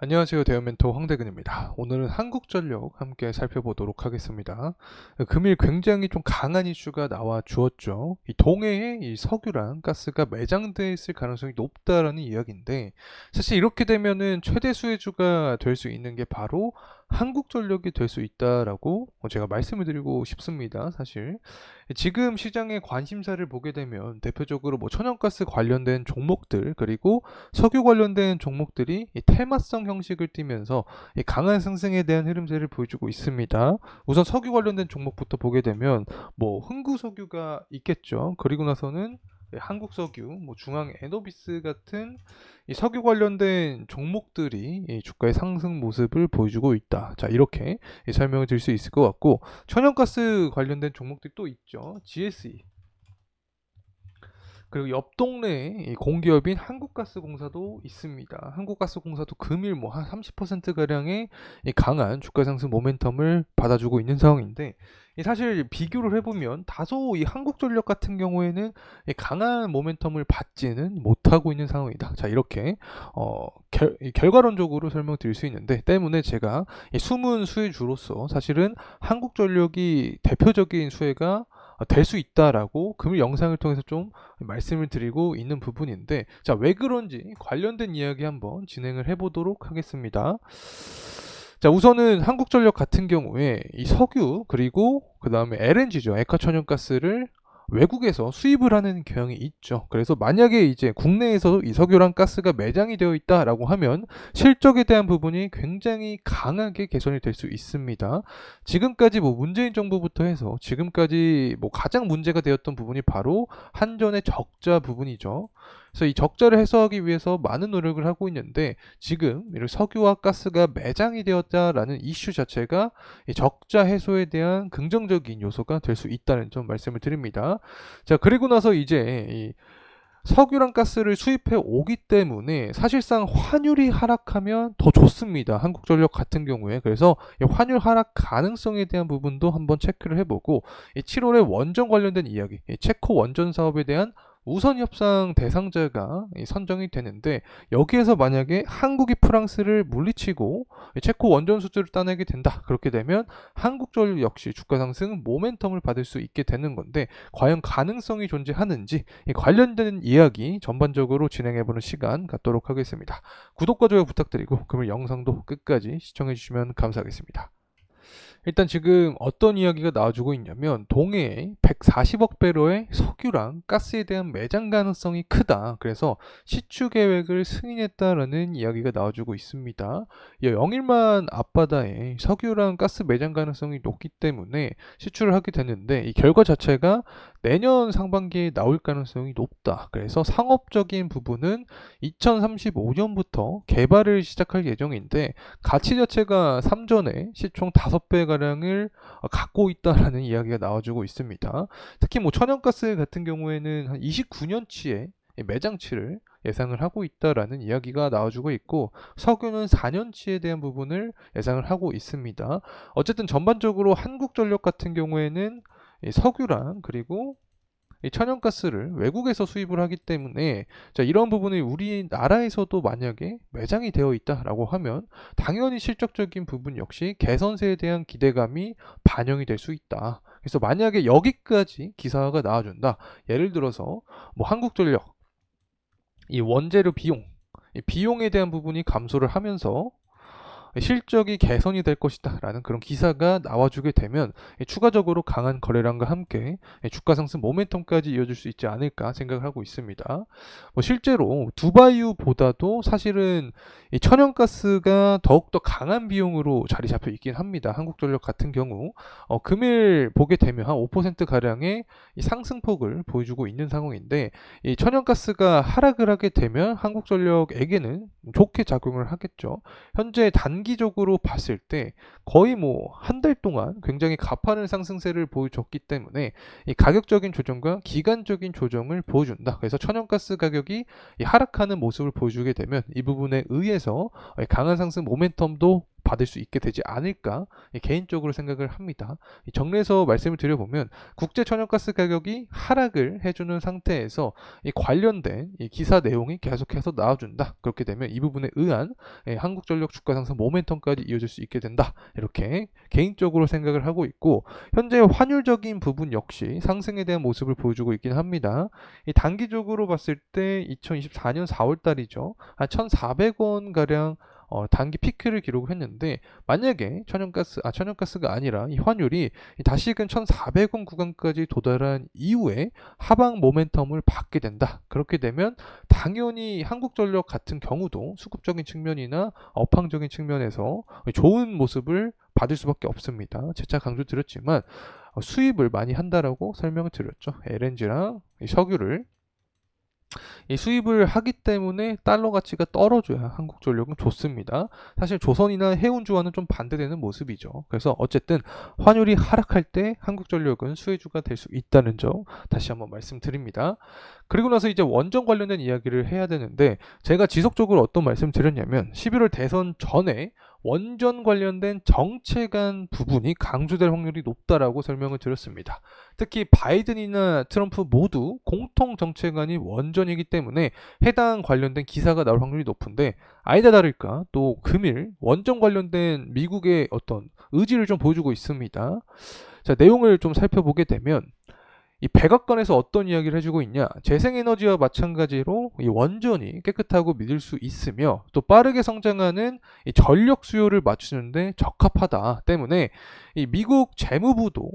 안녕하세요. 대형멘토 황대근입니다. 오늘은 한국전력 함께 살펴보도록 하겠습니다. 금일 굉장히 좀 강한 이슈가 나와 주었죠. 이 동해에 이 석유랑 가스가 매장돼 있을 가능성이 높다라는 이야기인데, 사실 이렇게 되면은 최대 수혜주가 될 수 있는 게 바로 한국전력이 될 수 있다라고 제가 말씀을 드리고 싶습니다. 사실 지금 시장의 관심사를 보게 되면 대표적으로 뭐 천연가스 관련된 종목들, 그리고 석유 관련된 종목들이 이 테마성 형식을 띠면서 이 강한 상승에 대한 흐름세를 보여주고 있습니다. 우선 석유 관련된 종목부터 보게 되면 뭐 흥구석유가 있겠죠. 그리고 나서는 한국석유, 뭐 중앙에너비스 같은 이 석유 관련된 종목들이 이 주가의 상승 모습을 보여주고 있다. 자, 이렇게 설명을 드릴 수 있을 것 같고, 천연가스 관련된 종목들이 또 있죠. GSE, 그리고 옆 동네에 이 공기업인 한국가스공사도 있습니다. 한국가스공사도 금일 뭐 한 30%가량의 이 강한 주가 상승 모멘텀을 받아주고 있는 상황인데, 이 사실 비교를 해보면 다소 이 한국전력 같은 경우에는 이 강한 모멘텀을 받지는 못하고 있는 상황이다. 자, 이렇게 이 결과론적으로 설명드릴 수 있는데, 때문에 제가 이 숨은 수혜주로서 사실은 한국전력이 대표적인 수혜가 될 수 있다라고 금일 영상을 통해서 좀 말씀을 드리고 있는 부분인데, 자, 왜 그런지 관련된 이야기 한번 진행을 해보도록 하겠습니다. 자, 우선은 한국전력 같은 경우에 이 석유, 그리고 그 다음에 LNG죠, 액화천연가스를 외국에서 수입을 하는 경향이 있죠. 그래서 만약에 이제 국내에서 이 석유랑 가스가 매장이 되어 있다라고 하면 실적에 대한 부분이 굉장히 강하게 개선이 될 수 있습니다. 지금까지 뭐 문재인 정부부터 해서 지금까지 뭐 가장 문제가 되었던 부분이 바로 한전의 적자 부분이죠. 그래서 이 적자를 해소하기 위해서 많은 노력을 하고 있는데, 지금 이런 석유와 가스가 매장이 되었다라는 이슈 자체가 이 적자 해소에 대한 긍정적인 요소가 될 수 있다는 점 말씀을 드립니다. 자, 그리고 나서 이제 이 석유랑 가스를 수입해 오기 때문에 사실상 환율이 하락하면 더 좋습니다. 한국전력 같은 경우에. 그래서 이 환율 하락 가능성에 대한 부분도 한번 체크를 해보고, 이 7월에 원전 관련된 이야기, 이 체코 원전 사업에 대한 우선 협상 대상자가 선정이 되는데, 여기에서 만약에 한국이 프랑스를 물리치고 체코 원전 수주를 따내게 된다. 그렇게 되면 한국전력 역시 주가 상승 모멘텀을 받을 수 있게 되는 건데, 과연 가능성이 존재하는지 이 관련된 이야기 전반적으로 진행해보는 시간 갖도록 하겠습니다. 구독과 좋아요 부탁드리고 금일 영상도 끝까지 시청해주시면 감사하겠습니다. 일단 지금 어떤 이야기가 나와주고 있냐면, 동해에 140억 배럴의 석유랑 가스에 대한 매장 가능성이 크다. 그래서 시추 계획을 승인했다라는 이야기가 나와주고 있습니다. 영일만 앞바다에 석유랑 가스 매장 가능성이 높기 때문에 시추를 하게 되는데, 이 결과 자체가 내년 상반기에 나올 가능성이 높다. 그래서 상업적인 부분은 2035년부터 개발을 시작할 예정인데, 가치 자체가 3전에 시총 5배가량을 갖고 있다라는 이야기가 나와주고 있습니다. 특히 뭐 천연가스 같은 경우에는 한 29년치의 매장치를 예상을 하고 있다라는 이야기가 나와주고 있고, 석유는 4년치에 대한 부분을 예상을 하고 있습니다. 어쨌든 전반적으로 한국전력 같은 경우에는 석유랑 그리고 이 천연가스를 외국에서 수입을 하기 때문에, 자, 이런 부분이 우리나라에서도 만약에 매장이 되어 있다라고 하면 당연히 실적적인 부분 역시 개선세에 대한 기대감이 반영이 될 수 있다. 그래서 만약에 여기까지 기사가 나와준다. 예를 들어서 뭐 한국전력 이 원재료 비용, 이 비용에 대한 부분이 감소를 하면서 실적이 개선이 될 것이다 라는 그런 기사가 나와주게 되면 추가적으로 강한 거래량과 함께 주가 상승 모멘텀까지 이어질 수 있지 않을까 생각을 하고 있습니다. 뭐 실제로 두바이유보다도 사실은 이 천연가스가 더욱더 강한 비용으로 자리 잡혀 있긴 합니다. 한국전력 같은 경우 금일 보게 되면 한 5% 가량의 이 상승폭을 보여주고 있는 상황인데, 이 천연가스가 하락을 하게 되면 한국전력에게는 좋게 작용을 하겠죠. 현재 단기적으로 봤을 때 거의 뭐 한 달 동안 굉장히 가파른 상승세를 보여줬기 때문에 이 가격적인 조정과 기간적인 조정을 보여준다. 그래서 천연가스 가격이 이 하락하는 모습을 보여주게 되면 이 부분에 의해서 강한 상승 모멘텀도 받을 수 있게 되지 않을까 개인적으로 생각을 합니다. 정리해서 말씀을 드려보면 국제 천연가스 가격이 하락을 해주는 상태에서 이 관련된 이 기사 내용이 계속해서 나와준다. 그렇게 되면 이 부분에 의한 한국전력 주가 상승 모멘텀까지 이어질 수 있게 된다. 이렇게 개인적으로 생각을 하고 있고, 현재 환율적인 부분 역시 상승에 대한 모습을 보여주고 있긴 합니다. 이 단기적으로 봤을 때 2024년 4월 달이죠. 한 1,400원 가량 단기 피크를 기록을 했는데, 만약에 천연가스가 아니라 이 환율이 다시금 1,400원 구간까지 도달한 이후에 하방 모멘텀을 받게 된다. 그렇게 되면 당연히 한국전력 같은 경우도 수급적인 측면이나 업황적인 측면에서 좋은 모습을 받을 수밖에 없습니다. 재차 강조드렸지만 수입을 많이 한다라고 설명을 드렸죠. LNG랑 석유를 이 수입을 하기 때문에 달러 가치가 떨어져야 한국전력은 좋습니다. 사실 조선이나 해운주와는 좀 반대되는 모습이죠. 그래서 어쨌든 환율이 하락할 때 한국전력은 수혜주가 될 수 있다는 점 다시 한번 말씀드립니다. 그리고 나서 이제 원전 관련된 이야기를 해야 되는데, 제가 지속적으로 어떤 말씀 드렸냐면 11월 대선 전에 원전 관련된 정책안 부분이 강조될 확률이 높다라고 설명을 드렸습니다. 특히 바이든이나 트럼프 모두 공통 정책안이 원전이기 때문에 해당 관련된 기사가 나올 확률이 높은데, 아니다 다를까 또 금일 원전 관련된 미국의 어떤 의지를 좀 보여주고 있습니다. 자, 내용을 좀 살펴보게 되면 이 백악관에서 어떤 이야기를 해주고 있냐, 재생에너지와 마찬가지로 이 원전이 깨끗하고 믿을 수 있으며 또 빠르게 성장하는 이 전력 수요를 맞추는데 적합하다 때문에 이 미국 재무부도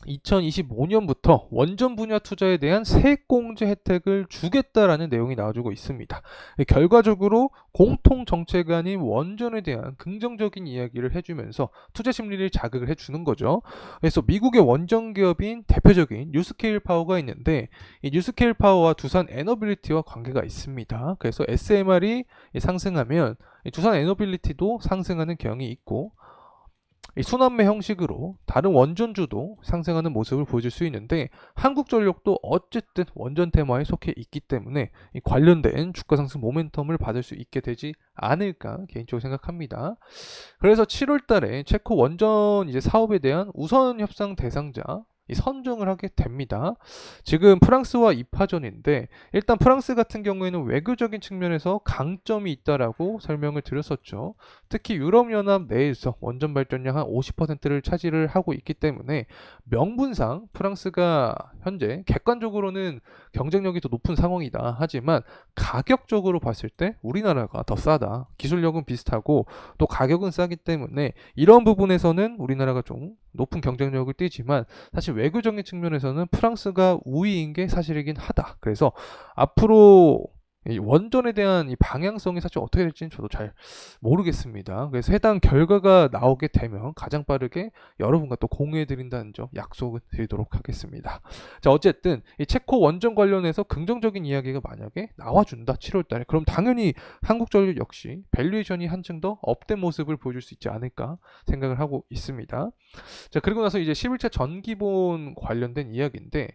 2025년부터 원전 분야 투자에 대한 세액공제 혜택을 주겠다라는 내용이 나와주고 있습니다. 결과적으로 공통 정책안인 원전에 대한 긍정적인 이야기를 해주면서 투자 심리를 자극을 해주는 거죠. 그래서 미국의 원전 기업인 대표적인 뉴스케일 파워가 있는데, 이 뉴스케일 파워와 두산 에너빌리티와 관계가 있습니다. 그래서 SMR이 상승하면 두산 에너빌리티도 상승하는 경향이 있고, 이 순환매 형식으로 다른 원전주도 상승하는 모습을 보여줄 수 있는데, 한국전력도 어쨌든 원전 테마에 속해 있기 때문에 이 관련된 주가 상승 모멘텀을 받을 수 있게 되지 않을까 개인적으로 생각합니다. 그래서 7월 달에 체코 원전 이제 사업에 대한 우선 협상 대상자 이 선정을 하게 됩니다. 지금 프랑스와 2파전인데, 일단 프랑스 같은 경우에는 외교적인 측면에서 강점이 있다라고 설명을 드렸었죠. 특히 유럽연합 내에서 원전 발전량 한 50%를 차지를 하고 있기 때문에 명분상 프랑스가 현재 객관적으로는 경쟁력이 더 높은 상황이다. 하지만 가격적으로 봤을 때 우리나라가 더 싸다. 기술력은 비슷하고 또 가격은 싸기 때문에 이런 부분에서는 우리나라가 좀 높은 경쟁력을 띠지만, 사실 외교적인 측면에서는 프랑스가 우위인 게 사실이긴 하다. 그래서 앞으로 이 원전에 대한 이 방향성이 사실 어떻게 될지는 저도 잘 모르겠습니다. 그래서 해당 결과가 나오게 되면 가장 빠르게 여러분과 또 공유해드린다는 점 약속을 드리도록 하겠습니다. 자, 어쨌든 이 체코 원전 관련해서 긍정적인 이야기가 만약에 나와준다 7월달에, 그럼 당연히 한국전력 역시 밸류에이션이 한층 더 업된 모습을 보여줄 수 있지 않을까 생각을 하고 있습니다. 자, 그리고 나서 이제 11차 전기본 관련된 이야기인데,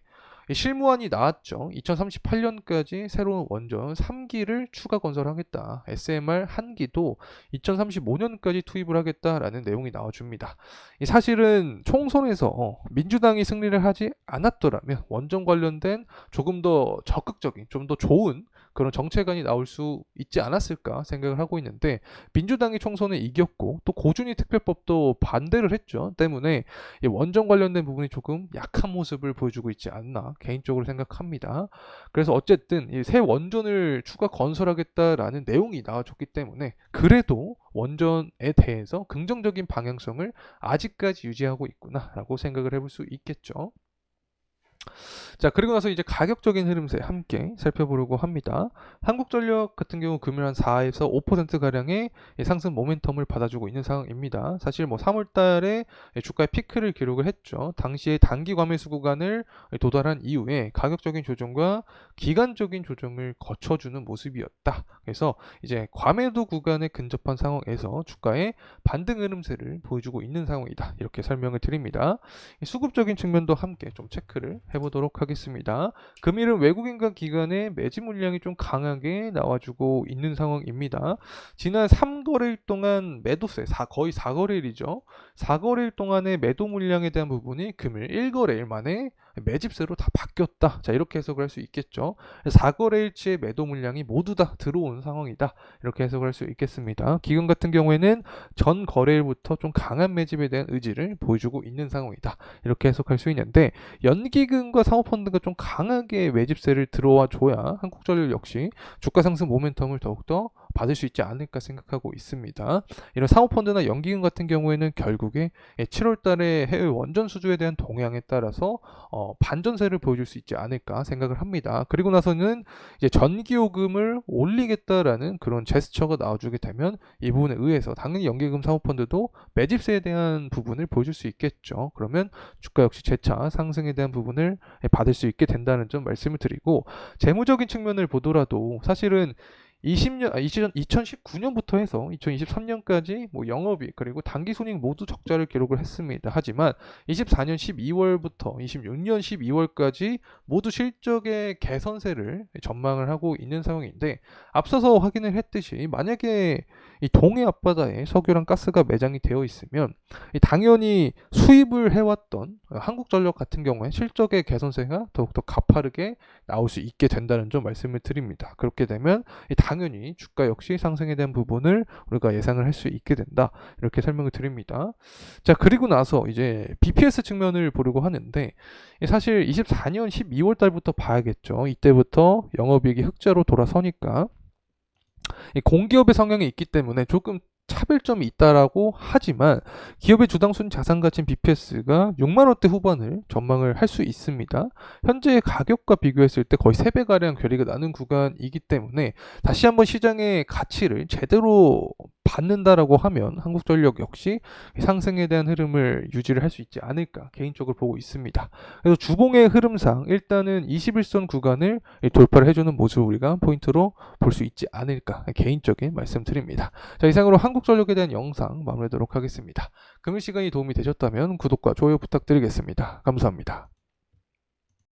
실무안이 나왔죠. 2038년까지 새로운 원전 3기를 추가 건설하겠다. SMR 1기도 2035년까지 투입을 하겠다라는 내용이 나와줍니다. 사실은 총선에서 민주당이 승리를 하지 않았더라면 원전 관련된 조금 더 적극적인, 좀 더 좋은 그런 정책안이 나올 수 있지 않았을까 생각을 하고 있는데, 민주당이 총선에 이겼고 또 고준위 특별법도 반대를 했죠. 때문에 이 원전 관련된 부분이 조금 약한 모습을 보여주고 있지 않나 개인적으로 생각합니다. 그래서 어쨌든 이 새 원전을 추가 건설하겠다라는 내용이 나와줬기 때문에 그래도 원전에 대해서 긍정적인 방향성을 아직까지 유지하고 있구나라고 생각을 해볼 수 있겠죠. 자, 그리고 나서 이제 가격적인 흐름세 함께 살펴보려고 합니다. 한국전력 같은 경우 금일 한 4에서 5% 가량의 상승 모멘텀을 받아주고 있는 상황입니다. 사실 뭐 3월 달에 주가의 피크를 기록을 했죠. 당시에 단기 과매수 구간을 도달한 이후에 가격적인 조정과 기간적인 조정을 거쳐주는 모습이었다. 그래서 이제 과매도 구간에 근접한 상황에서 주가의 반등 흐름세를 보여주고 있는 상황이다. 이렇게 설명을 드립니다. 수급적인 측면도 함께 좀 체크를 해보도록 하겠습니다. 하겠습니다. 금일은 외국인과 기관의 매집 물량이 좀 강하게 나와주고 있는 상황입니다. 지난 3거래일 동안 매도세, 거의 4거래일이죠. 4거래일 동안의 매도 물량에 대한 부분이 금일 1거래일 만에 매집세로 다 바뀌었다. 자, 이렇게 해석을 할 수 있겠죠. 4거래일치의 매도 물량이 모두 다 들어온 상황이다. 이렇게 해석을 할 수 있겠습니다. 기관 같은 경우에는 전 거래일부터 좀 강한 매집에 대한 의지를 보여주고 있는 상황이다. 이렇게 해석할 수 있는데, 연기금과 사모펀드가 좀 강하게 매집세를 들어와 줘야 한국전력 역시 주가 상승 모멘텀을 더욱더 받을 수 있지 않을까 생각하고 있습니다. 이런 사모펀드나 연기금 같은 경우에는 결국에 7월 달에 해외 원전 수주에 대한 동향에 따라서 반전세를 보여줄 수 있지 않을까 생각을 합니다. 그리고 나서는 이제 전기요금을 올리겠다라는 그런 제스처가 나와주게 되면 이 부분에 의해서 당연히 연기금 사모펀드도 매집세에 대한 부분을 보여줄 수 있겠죠. 그러면 주가 역시 재차 상승에 대한 부분을 받을 수 있게 된다는 점 말씀을 드리고, 재무적인 측면을 보더라도 사실은 2019년부터 해서 2023년까지 뭐 영업이익 그리고 당기순이익 모두 적자를 기록을 했습니다. 하지만 24년 12월부터 26년 12월까지 모두 실적의 개선세를 전망을 하고 있는 상황인데, 앞서서 확인을 했듯이 만약에 이 동해 앞바다에 석유랑 가스가 매장이 되어 있으면 당연히 수입을 해왔던 한국전력 같은 경우에 실적의 개선세가 더욱더 가파르게 나올 수 있게 된다는 점 말씀을 드립니다. 그렇게 되면 당연히 주가 역시 상승에 대한 부분을 우리가 예상을 할 수 있게 된다. 이렇게 설명을 드립니다. 자, 그리고 나서 이제 BPS 측면을 보려고 하는데, 사실 24년 12월 달부터 봐야겠죠. 이때부터 영업이익이 흑자로 돌아서니까 공기업의 성향이 있기 때문에 조금 차별점이 있다라고 하지만, 기업의 주당순 자산가치인 BPS가 6만 원대 후반을 전망을 할 수 있습니다. 현재 가격과 비교했을 때 거의 3배가량 괴리가 나는 구간이기 때문에 다시 한번 시장의 가치를 제대로 받는다라고 하면 한국전력 역시 상승에 대한 흐름을 유지를 할 수 있지 않을까 개인적으로 보고 있습니다. 그래서 주봉의 흐름상 일단은 21선 구간을 돌파를 해주는 모습을 우리가 포인트로 볼 수 있지 않을까 개인적인 말씀드립니다. 자, 이상으로 한국전력에 대한 영상 마무리하도록 하겠습니다. 금일 시간이 도움이 되셨다면 구독과 좋아요 부탁드리겠습니다. 감사합니다.